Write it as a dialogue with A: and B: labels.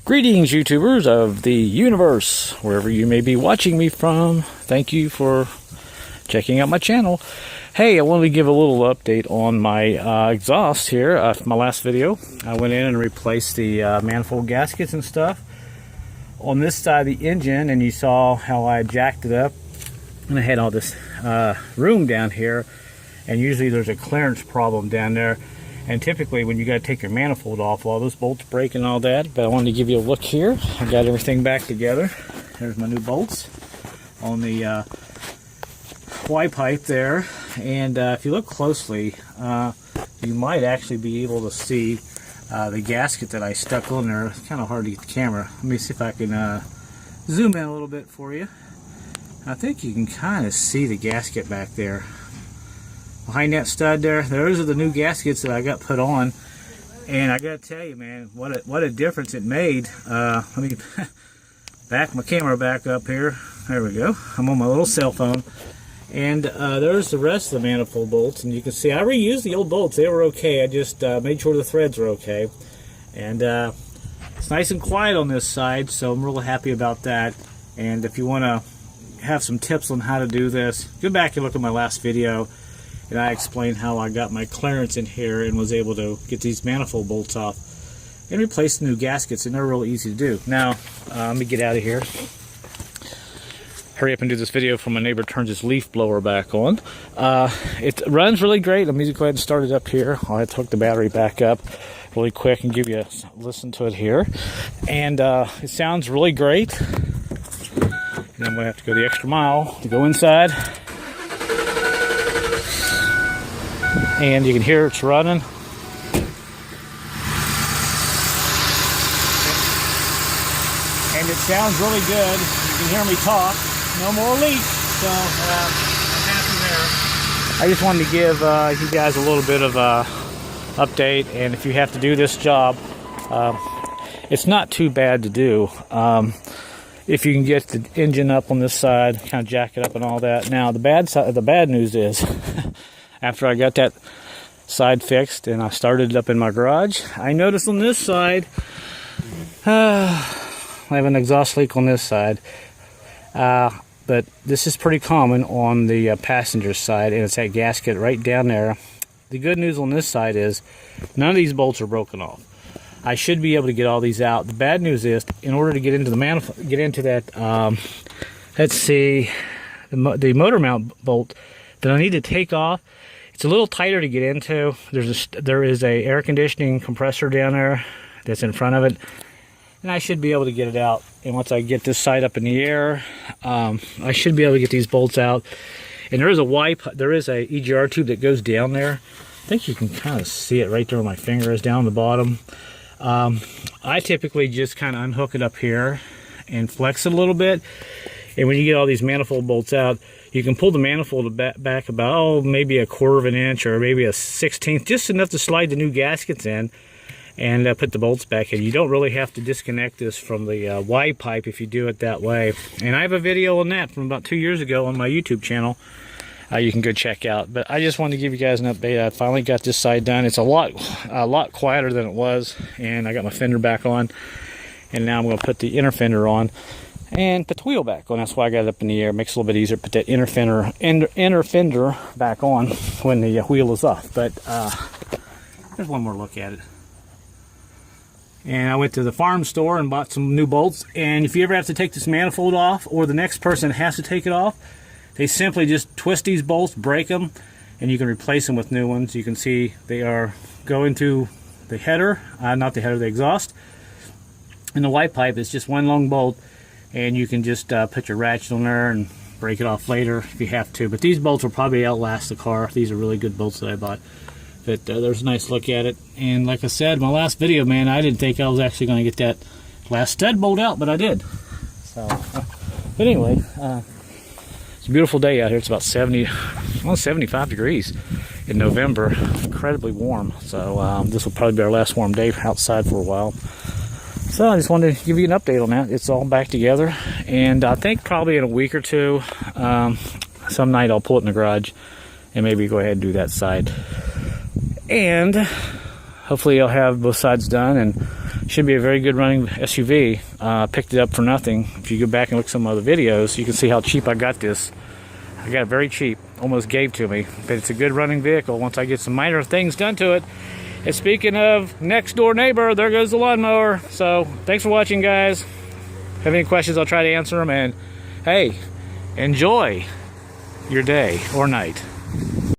A: Greetings, YouTubers of the universe, wherever you may be watching me from. Thank you for checking out my channel. Hey, I wanted to give a little update on my exhaust here. From my last video, I went in and replaced the manifold gaskets and stuff on this side of the engine, and you saw how I jacked it up, and I had all this room down here, and usually there's a clearance problem down there. And typically when you got to take your manifold off, all those bolts break and all that. But I wanted to give you a look here. I got everything back together. There's my new bolts on the Y pipe there. And if you look closely, you might actually be able to see the gasket that I stuck on there. It's kind of hard to get the camera. Let me see if I can zoom in a little bit for you. I think you can kind of see the gasket back there. Behind that stud there, those are the new gaskets that I got put on, and I gotta tell you, man, what a difference it made. Let me back my camera back up here. There we go. I'm on my little cell phone, and there's the rest of the manifold bolts, and you can see I reused the old bolts. They were okay. I just made sure the threads were okay, and it's nice and quiet on this side, so I'm really happy about that. And if you want to have some tips on how to do this, go back and look at my last video. And I explained how I got my clearance in here and was able to get these manifold bolts off and replace the new gaskets, and they're real easy to do. Now, let me get out of here. Hurry up and do this video before my neighbor turns his leaf blower back on. It runs really great. Let me go ahead and start it up here. I'll have to hook the battery back up really quick and give you a listen to it here. And it sounds really great. And I'm going to have to go the extra mile to go inside. And you can hear it's running. And it sounds really good. You can hear me talk. No more leaks, so I'm happy there. I just wanted to give you guys a little bit of update, and if you have to do this job, it's not too bad to do. If you can get the engine up on this side, kind of jack it up and all that. Now the bad news is after I got that side fixed and I started it up in my garage, I noticed on this side, I have an exhaust leak on this side. But this is pretty common on the passenger side, and it's that gasket right down there. The good news on this side is none of these bolts are broken off. I should be able to get all these out. The bad news is, in order to get into the manifold, get into that, let's see, the motor mount bolt that I need to take off. It's a little tighter to get into. There is a air conditioning compressor down there that's in front of it, and I should be able to get it out. And once I get this side up in the air, I should be able to get these bolts out. And there is a EGR tube that goes down there. I think you can kind of see it right there where my finger is down the bottom. I typically just kind of unhook it up here and flex it a little bit. And when you get all these manifold bolts out, you can pull the manifold back about, maybe a quarter of an inch or maybe a 1/16, just enough to slide the new gaskets in and put the bolts back in. You don't really have to disconnect this from the Y pipe if you do it that way. And I have a video on that from about 2 years ago on my YouTube channel. You can go check out. But I just wanted to give you guys an update. I finally got this side done. It's a lot quieter than it was, and I got my fender back on. And now I'm going to put the inner fender on and put the wheel back on. That's why I got it up in the air. It makes it a little bit easier to put that inner fender back on when the wheel is off. But there's one more look at it. And I went to the farm store and bought some new bolts. And if you ever have to take this manifold off, or the next person has to take it off, they simply just twist these bolts, break them, and you can replace them with new ones. You can see they are going to the header, not the header, the exhaust. And the Y pipe is just one long bolt. And you can just put your ratchet on there and break it off later if you have to. But these bolts will probably outlast the car. These are really good bolts that I bought. But there's a nice look at it. And like I said, my last video, man, I didn't think I was actually going to get that last stud bolt out, but I did. So, but anyway, it's a beautiful day out here. It's about 75 degrees in November. Incredibly warm. So this will probably be our last warm day outside for a while. So I just wanted to give you an update on that. It's all back together, and I think probably in a week or two, some night I'll pull it in the garage and maybe go ahead and do that side. And hopefully I'll have both sides done and Should be a very good running SUV. Picked it up for nothing. If you go back and look at some other videos, you can see how cheap I got this. I got it very cheap, almost gave to me. But it's a good running vehicle once I get some minor things done to it. And speaking of next door neighbor, there goes the lawnmower. So thanks for watching, guys. Have any questions, I'll try to answer them. And hey, enjoy your day or night.